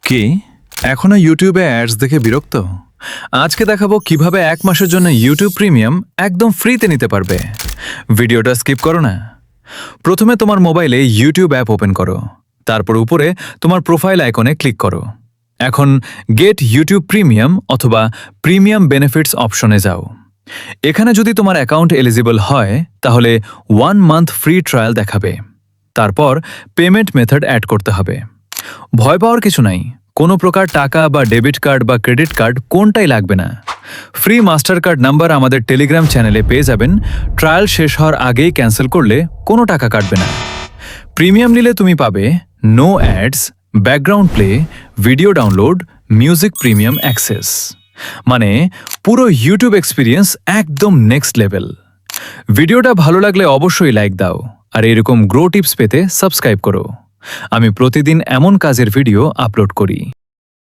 কি এখনো ইউটিউবে অ্যাডস দেখে বিরক্ত? আজকে দেখাবো কিভাবে 1 মাসের জন্য ইউটিউব প্রিমিয়াম একদম ফ্রিতে নিতে পারবে। ভিডিওটা স্কিপ করো না। প্রথমে তোমার মোবাইলে ইউটিউব অ্যাপ ওপেন করো, তারপর উপরে তোমার প্রোফাইল আইকনে ক্লিক করো। এখন গেট ইউটিউব প্রিমিয়াম অথবা প্রিমিয়াম বেনিফিটস অপশনে যাও। এখানে যদি তোমার অ্যাকাউন্ট এলিজিবল হয় তাহলে 1 মান্থ ফ্রি ট্রায়াল দেখাবে। তারপর পেমেন্ট মেথড অ্যাড করতে হবে। ভয় পাওয়ার কিছু নাই, কোনো প্রকার টাকা বা ডেবিট কার্ড বা ক্রেডিট কার্ড কোনটাই লাগবে না। ফ্রি মাস্টার কার্ড নাম্বার আমাদের টেলিগ্রাম চ্যানেলে পেয়ে যাবেন। ট্রায়াল শেষ হওয়ার আগেই ক্যান্সেল করলে কোনো টাকা কাটবে না। প্রিমিয়াম নিলে তুমি পাবে no ads, background play, video download, music premium access, মানে পুরো ইউটিউব এক্সপিরিয়েন্স একদম নেক্সট লেভেল। ভিডিওটা ভালো লাগলে অবশ্যই লাইক দাও, আর এরকম গ্রো টিপস পেতে সাবস্ক্রাইব করো। আমি প্রতিদিন এমন কাজের ভিডিও আপলোড করি।